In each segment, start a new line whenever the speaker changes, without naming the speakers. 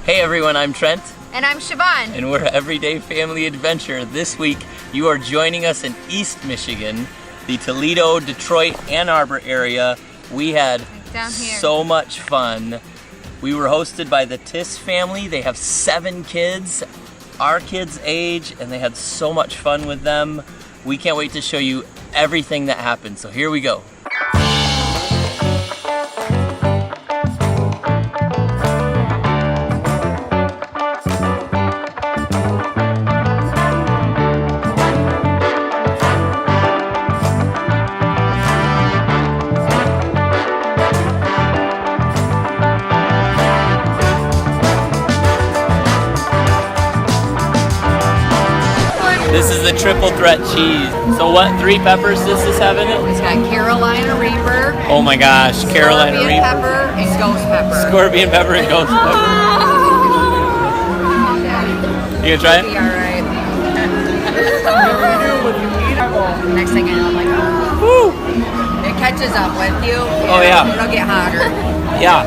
Hey everyone, I'm Trent.
And I'm Siobhan.
And we're Everyday Family Adventure. This week, you are joining us in East Michigan, the Toledo, Detroit, Ann Arbor area. We had so much fun. We were hosted by the Thisse family. They have 7 kids, our kids' age, and they had so much fun with them. We can't wait to show you everything that happened, so here we go. This is the triple threat cheese. So what 3 peppers does this have in it?
It's got Carolina Reaper.
Oh my gosh, Carolina Reaper.
Scorpion pepper and ghost pepper.
Scorpion pepper and ghost pepper. You gonna try it?
Be alright. Next thing I know, I'm like,
woo!
It catches up with you.
Oh yeah.
It'll get hotter.
Yeah.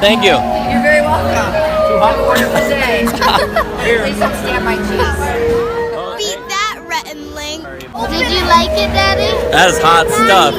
Thank you.
You're very welcome. Today. Please don't stamp my cheese.
Beat that, Rettenling. Did you like it, Daddy?
That is hot stuff.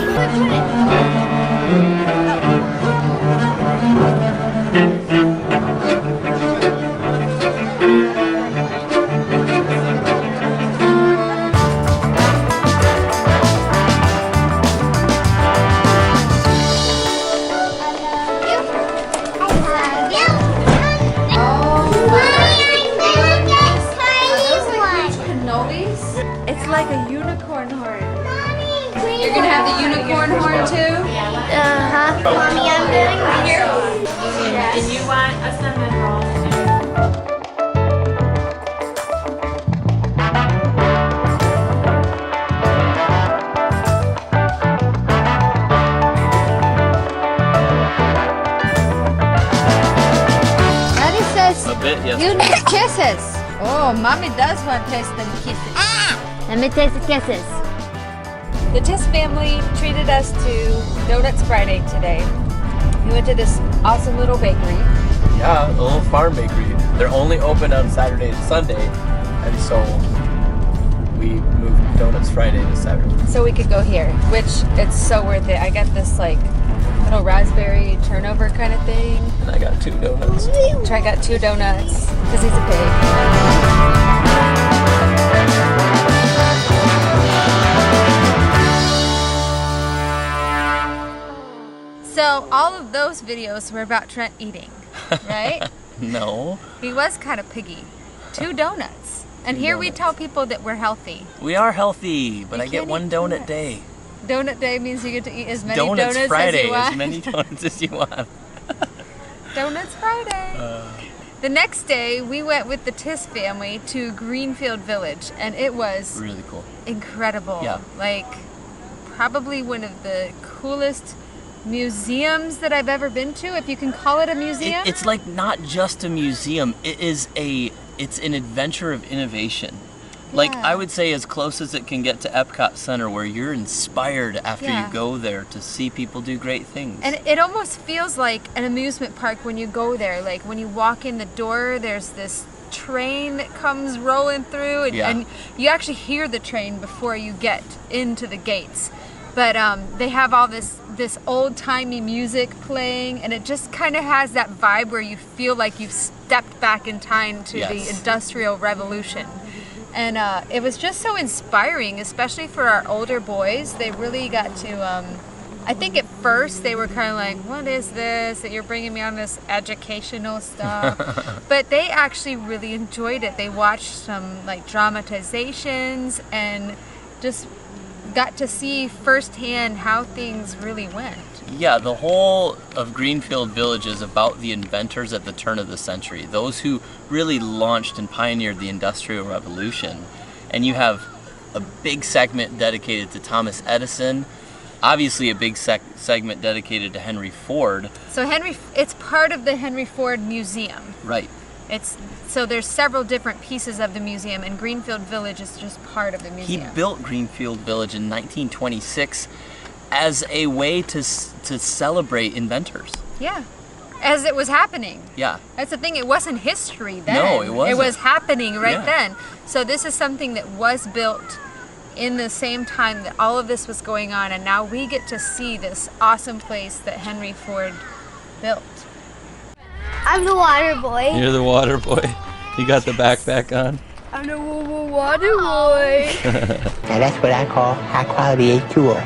It's like a unicorn horn.
You're gonna have the unicorn horn too?
Uh-huh. Mommy, I'm doing right here.
And you want a cinnamon roll.
Daddy says
A bit, yes.
you need kisses. Oh, Mommy does want to taste them kisses.
Let me taste the kisses.
The Thisse family treated us to Donuts Friday today. We went to this awesome little bakery.
Yeah, a little farm bakery. They're only open on Saturday and Sunday, and so we moved Donuts Friday to Saturday.
So we could go here, which it's so worth it. I got this like little raspberry turnover kind of thing.
And I got 2 donuts.
Trent got 2 donuts because he's a pig.
So all of those videos were about Trent eating, right?
No.
He was kind of piggy. 2 donuts. And here we tell people that we're healthy.
We are healthy, but
You
I get
can't
1
eat
donut
donuts.
day.
Donut day means you get to eat as many
Donuts
donuts
Friday,
as you want.
as many donuts as you want.
Donuts Friday. The next day, we went with the Thisse family to Greenfield Village, and it was
Really cool.
incredible.
Yeah.
Like, probably one of the coolest museums that I've ever been to, if you can call it a museum.
It's like not just a museum. It's an adventure of innovation. Like
Yeah.
I would say as close as it can get to Epcot Center, where you're inspired after
Yeah.
you go there to see people do great things.
And it almost feels like an amusement park when you go there. Like when you walk in the door, there's this train that comes rolling through, and,
Yeah.
and you actually hear the train before you get into the gates. But they have all this old-timey music playing, and it just kind of has that vibe where you feel like you've stepped back in time to the
Yes.
Industrial Revolution. And it was just so inspiring, especially for our older boys. They really got to, I think at first they were kind of like, what is this, that you're bringing me on this educational stuff? But they actually really enjoyed it. They watched some like dramatizations and just got to see firsthand how things really went.
Yeah, the whole of Greenfield Village is about the inventors at the turn of the century, those who really launched and pioneered the Industrial Revolution. And you have a big segment dedicated to Thomas Edison, obviously a big segment dedicated to Henry Ford.
So it's part of the Henry Ford Museum.
Right.
So there's several different pieces of the museum, and Greenfield Village is just part of the museum.
He built Greenfield Village in 1926 as a way to celebrate inventors.
Yeah. as it was happening.
Yeah.
That's the thing. It wasn't history then.
No, it wasn't.
It was happening right
Yeah.
then. So this is something that was built in the same time that all of this was going on, and now we get to see this awesome place that Henry Ford built.
I'm the water boy.
You're the water boy. You got the backpack on.
I'm the water boy.
Now that's what I call high quality H2O.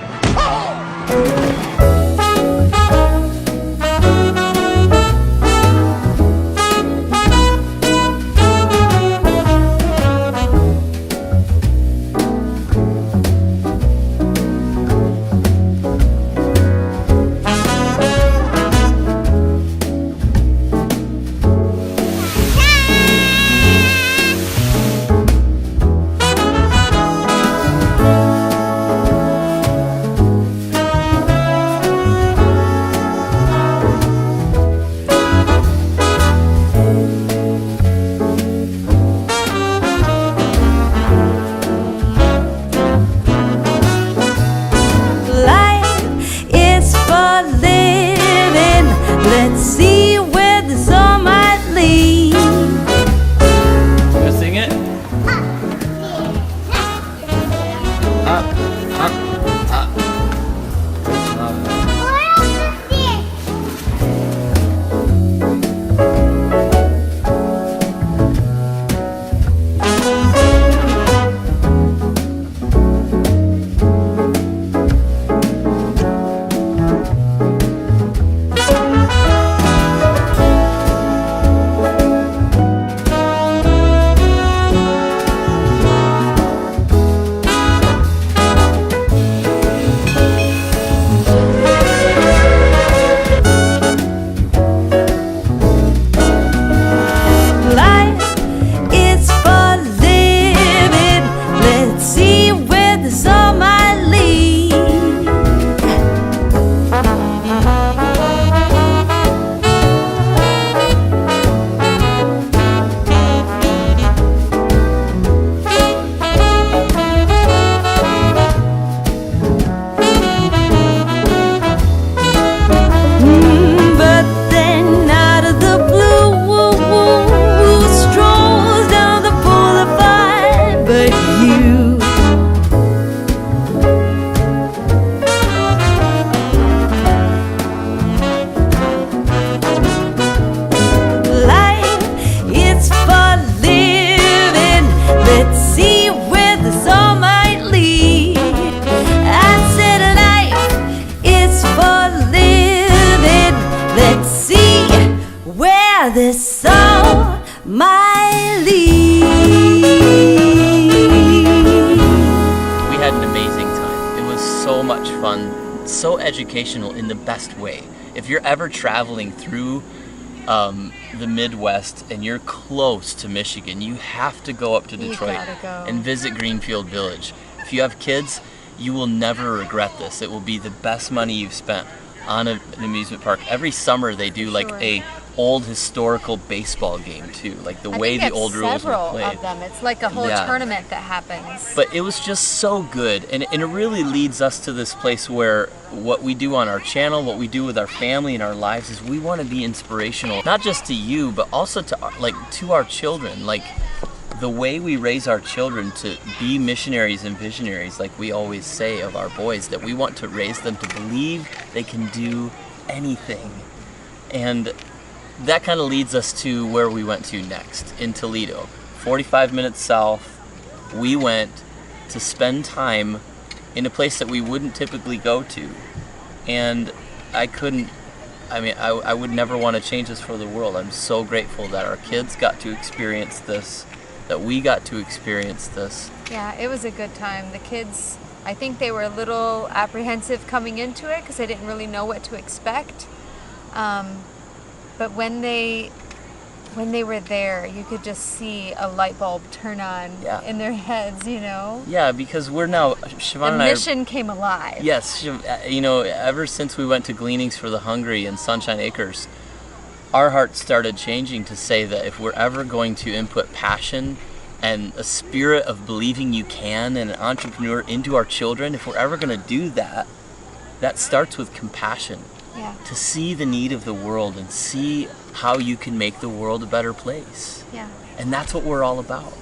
This all my lead.
We had an amazing time. It was so much fun, so educational in the best way. If you're ever traveling through the Midwest and you're close to Michigan, you have to go up to Detroit and visit Greenfield Village. If you have kids, you will never regret this. It will be the best money you've spent on an amusement park. Every summer they do like a old historical baseball game too, like the way the old rules were played.
Several of them. It's like a whole tournament that happens.
But it was just so good, and it really leads us to this place where what we do on our channel, what we do with our family and our lives, is we want to be inspirational, not just to you, but also to our children. Like the way we raise our children to be missionaries and visionaries, like we always say of our boys, that we want to raise them to believe they can do anything. And that kind of leads us to where we went to next, in Toledo. 45 minutes south, we went to spend time in a place that we wouldn't typically go to. And I would never want to change this for the world. I'm so grateful that our kids got to experience this, that we got to experience this.
Yeah, it was a good time. The kids, I think they were a little apprehensive coming into it because they didn't really know what to expect. But when they were there, you could just see a light bulb turn on in their heads, you know?
Yeah, because we're now, Siobhan and I...
The mission came alive.
Yes, you know, ever since we went to Gleanings for the Hungry in Sunshine Acres, our hearts started changing to say that if we're ever going to input passion and a spirit of believing you can and an entrepreneur into our children, if we're ever going to do that, that starts with compassion.
Yeah.
to see the need of the world and see how you can make the world a better place.
Yeah.
And that's what we're all about.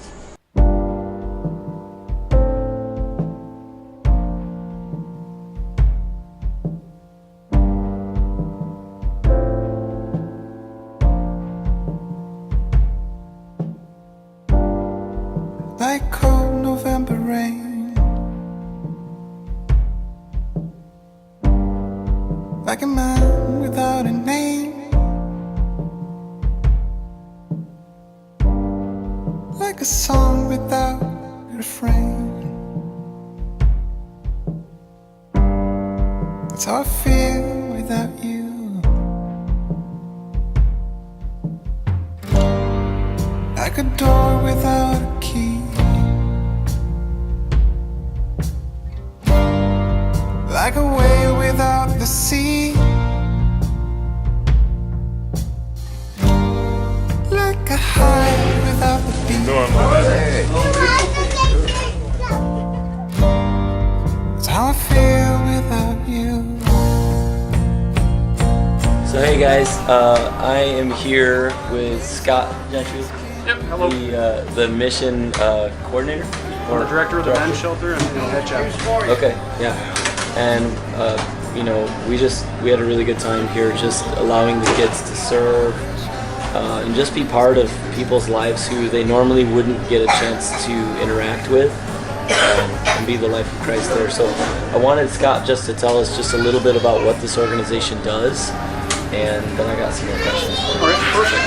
Like cold November rain, like a man without a name, like a song without a refrain. That's how I feel without you. Like a door without a key, like a whale without the sea, like a hive without the bee. That's how I feel without you.
So hey guys, I am here with Scott Gentry,
Hello.
the mission coordinator?
I'm the director of the men's shelter and head chef.
Okay, yeah. And you know, we had a really good time here, just allowing the kids to serve and just be part of people's lives who they normally wouldn't get a chance to interact with and be the life of Christ there. So I wanted Scott just to tell us just a little bit about what this organization does, and then I got some more questions.
All right, perfect.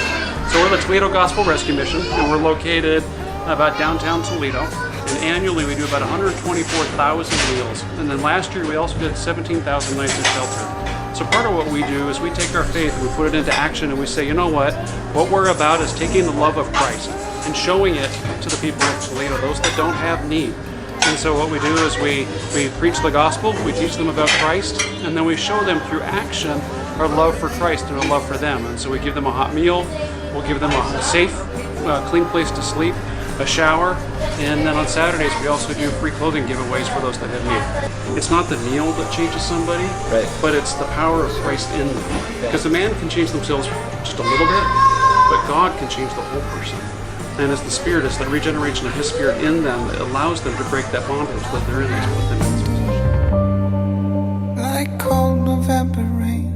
So we're the Toledo Rescue Mission, and we're located about downtown Toledo. And annually we do about 124,000 meals. And then last year we also did 17,000 nights in shelter. So part of what we do is we take our faith and we put it into action, and we say, you know what we're about is taking the love of Christ and showing it to the people of Toledo, those that don't have need. And so what we do is we preach the gospel, we teach them about Christ, and then we show them through action our love for Christ and our love for them. And so we give them a hot meal, we'll give them a safe, clean place to sleep, a shower, and then on Saturdays we also do free clothing giveaways for those that have need. It's not the meal that changes somebody,
Right.
but it's the power of Christ in them. Because a man can change themselves just a little bit, but God can change the whole person. And it's the Spirit, it's the regeneration of His Spirit in them that allows them to break that bondage that they're in. That's what that means.
Like cold November rain,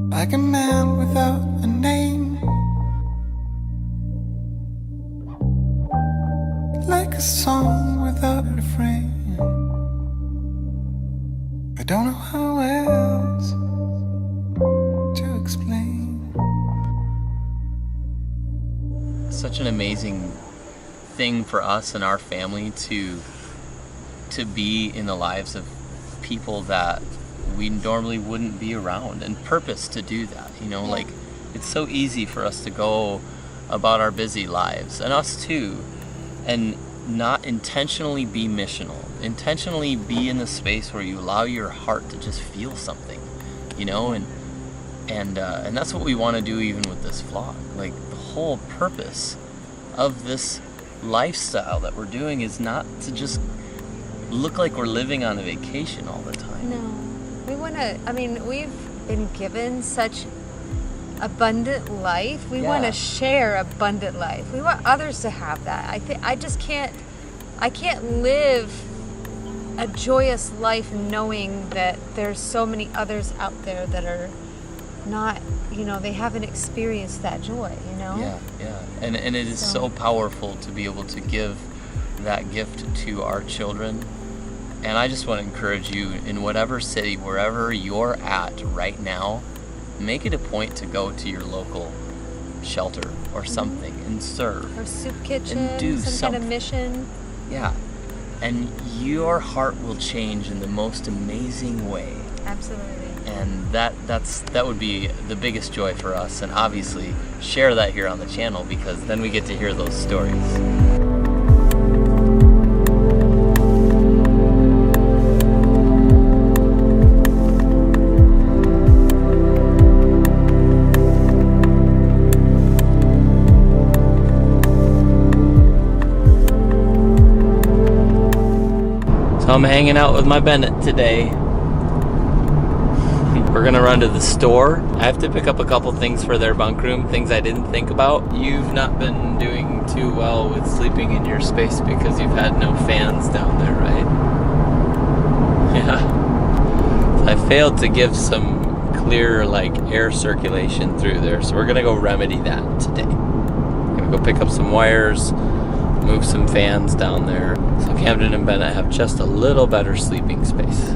like a man without a name, like a song without a refrain. I don't know how else to explain.
Such an amazing thing for us and our family to be in the lives of people that we normally wouldn't be around, and purpose to do that, you know. Like, it's so easy for us to go about our busy lives, and us too, and not intentionally be missional, intentionally be in the space where you allow your heart to just feel something, you know. And that's what we want to do even with this vlog. Like, the whole purpose of this lifestyle that we're doing is not to just look like we're living on a vacation all the time.
No. We want to, I mean, we've been given such abundant life. We want to share abundant life. We want others to have that. I can't live a joyous life knowing that there's so many others out there that are not, you know, they haven't experienced that joy, you know?
Yeah. And it is so powerful to be able to give that gift to our children. And I just want to encourage you, in whatever city, wherever you're at right now, make it a point to go to your local shelter or something and serve.
Or soup kitchen,
and do
some kind of mission.
Yeah. And your heart will change in the most amazing way.
Absolutely.
And that would be the biggest joy for us. And obviously, share that here on the channel, because then we get to hear those stories. So I'm hanging out with my Bennett today. We're gonna run to the store. I have to pick up a couple things for their bunk room, things I didn't think about. You've not been doing too well with sleeping in your space because you've had no fans down there, right? Yeah. So I failed to give some clear air circulation through there, so we're gonna go remedy that today. I'm gonna go pick up some wires, move some fans down there, so Camden and Bennett have just a little better sleeping space.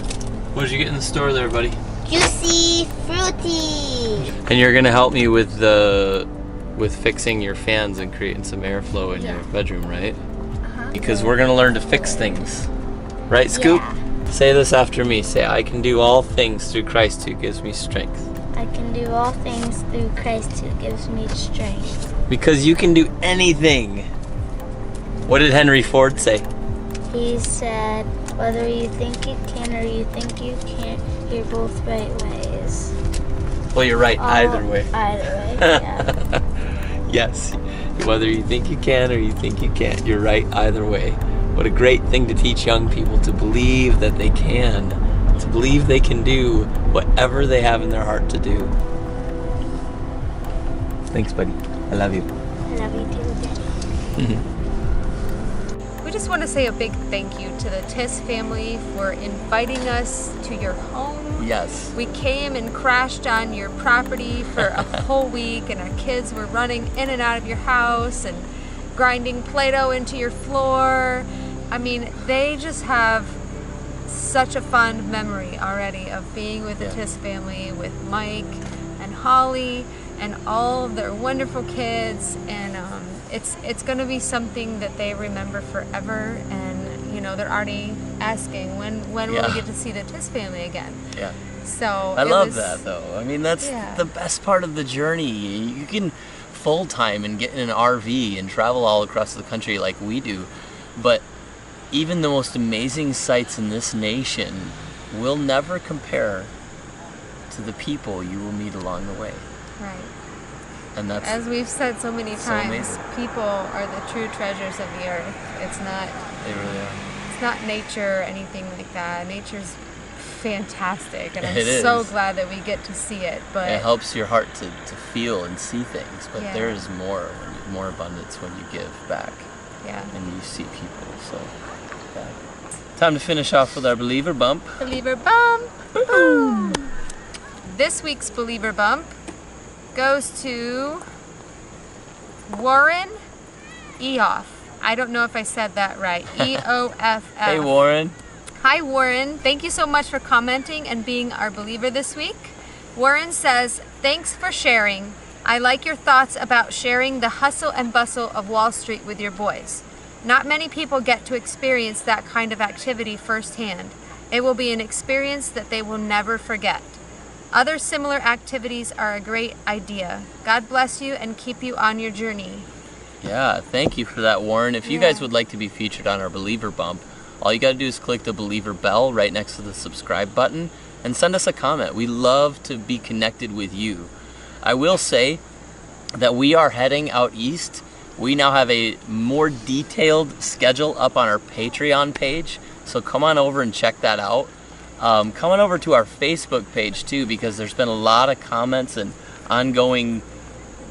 What did you get in the store there, buddy?
Juicy fruity.
And you're gonna help me with fixing your fans and creating some airflow in your bedroom, right? Because we're gonna learn to fix things, right, Scoop?
Yeah.
Say this after me. Say, I can do all things through Christ who gives me strength.
I can do all things through Christ who gives me strength.
Because you can do anything. What did Henry Ford say?
He said, whether you think you can or you think you can't, you're both right ways.
Well, you're right either way.
Either way, yeah.
Yes. Whether you think you can or you think you can't, you're right either way. What a great thing to teach young people, to believe that they can, to believe they can do whatever they have in their heart to do. Thanks, buddy. I love you.
I love you too, Daddy.
We just want to say a big thank you to the Thisse family for inviting us to your home.
Yes.
We came and crashed on your property for a whole week, and our kids were running in and out of your house and grinding Play-Doh into your floor. I mean, they just have such a fond memory already of being with the Thisse family, with Mike and Holly and all of their wonderful kids, and it's going to be something that they remember forever. And they're already asking when will we get to see the Thisse family again.
Yeah.
So
I love that though. I mean, that's the best part of the journey. You can full time and get in an RV and travel all across the country like we do, but even the most amazing sights in this nation will never compare to the people you will meet along the way.
Right.
And that's,
as we've said so many times,
amazing.
People are the true treasures of the earth. It's not.
They really are.
It's not nature or anything like that. Nature's fantastic, and I'm
It
so
is.
glad that we get to see it. But
it helps your heart to feel and see things, but
Yeah.
there is more abundance when you give back
yeah,
and you see people. So, time to finish off with our believer bump.
believer bump. Boom. This week's believer bump goes to Warren Eoff. I don't know if I said that right. EOFF.
Hey, Warren.
Hi, Warren. Thank you so much for commenting and being our believer this week. Warren says, thanks for sharing. I like your thoughts about sharing the hustle and bustle of Wall Street with your boys. Not many people get to experience that kind of activity firsthand. It will be an experience that they will never forget. Other similar activities are a great idea. God bless you and keep you on your journey.
Yeah, thank you for that, Warren. If you guys would like to be featured on our believer bump, all you got to do is click the believer bell right next to the subscribe button and send us a comment. We love to be connected with you. I will say that we are heading out east. We now have a more detailed schedule up on our Patreon page, so come on over and check that out. Come on over to our Facebook page too, because there's been a lot of comments and ongoing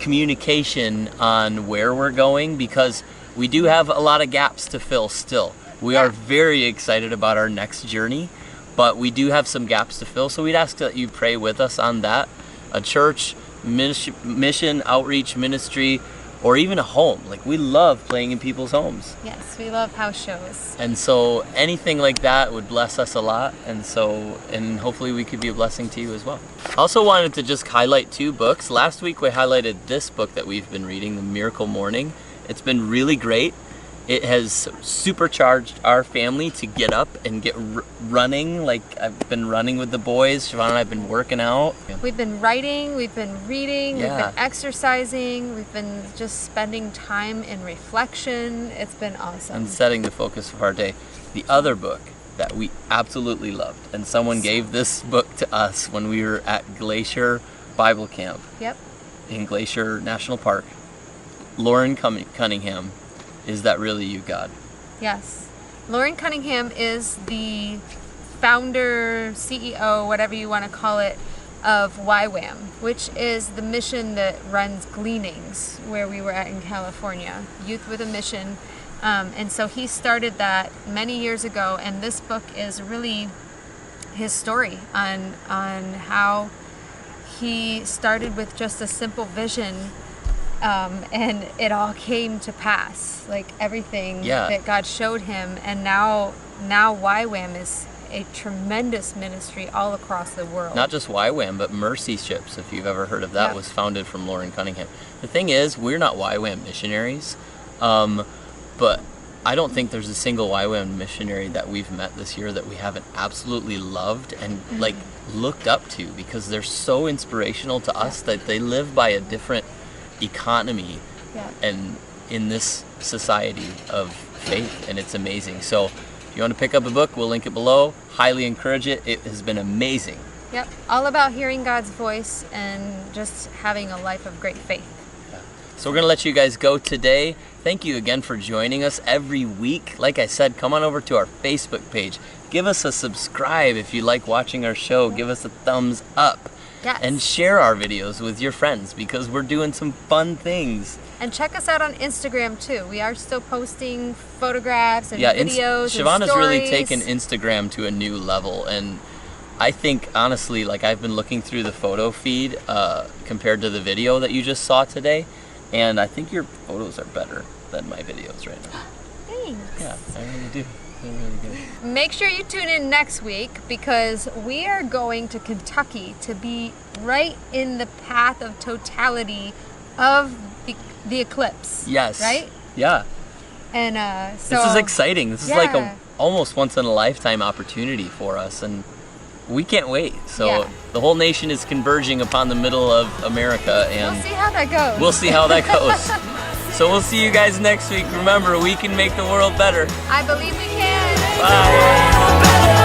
communication on where we're going, because we do have a lot of gaps to fill still. We are very excited about our next journey, but we do have some gaps to fill, so we'd ask that you pray with us on that. A church, mission, outreach ministry, or even a home. Like, we love playing in people's homes.
Yes, we love house shows.
And so anything like that would bless us a lot, and hopefully we could be a blessing to you as well. I also wanted to just highlight 2 books. Last week we highlighted this book that we've been reading, The Miracle Morning. It's been really great. It has supercharged our family to get up and get running. Like, I've been running with the boys. Siobhan and I have been working out.
We've been writing, we've been reading, we've
Yeah.
been exercising, we've been just spending time in reflection. It's been awesome.
And setting the focus of our day. The other book that we absolutely loved, and someone gave this book to us when we were at Glacier Bible Camp
Yep.
in Glacier National Park. Lauren Cunningham, Is That Really You, God?
Yes. Lauren Cunningham is the founder, CEO, whatever you want to call it, of YWAM, which is the mission that runs Gleanings, where we were at in California, Youth with a Mission. And so he started that many years ago, and this book is really his story on how he started with just a simple vision, and it all came to pass, like everything that God showed him. And now YWAM is a tremendous ministry all across the world.
Not just YWAM, but Mercy Ships, if you've ever heard of that, was founded from Lauren Cunningham. The thing is, we're not YWAM missionaries, but I don't think there's a single YWAM missionary that we've met this year that we haven't absolutely loved and like looked up to, because they're so inspirational to us that they live by a different economy and in this society of faith, and it's amazing. So if you want to pick up a book, we'll link it below. Highly encourage it. It has been amazing.
Yep, all about hearing God's voice and just having a life of great faith.
So we're going to let you guys go today. Thank you again for joining us every week. Like I said, come on over to our Facebook page. Give us a subscribe if you like watching our show. Give us a thumbs up.
Yes.
And share our videos with your friends, because we're doing some fun things.
And check us out on Instagram too. We are still posting photographs and videos
Siobhan
and
has really
stories.
taken Instagram to a new level, and I think honestly, like, I've been looking through the photo feed compared to the video that you just saw today, and I think your photos are better than my videos right now.
Thanks.
Yeah, I really do. They're really good.
Make sure you tune in next week, because we are going to Kentucky to be right in the path of totality of the eclipse.
Yes.
Right?
Yeah.
And so
this is exciting. This is like a almost once in a lifetime opportunity for us, and we can't wait. So the whole nation is converging upon the middle of America, and
we'll see how that goes.
We'll see how that goes. So we'll see you guys next week. Remember, we can make the world better.
I believe we can.
Bye.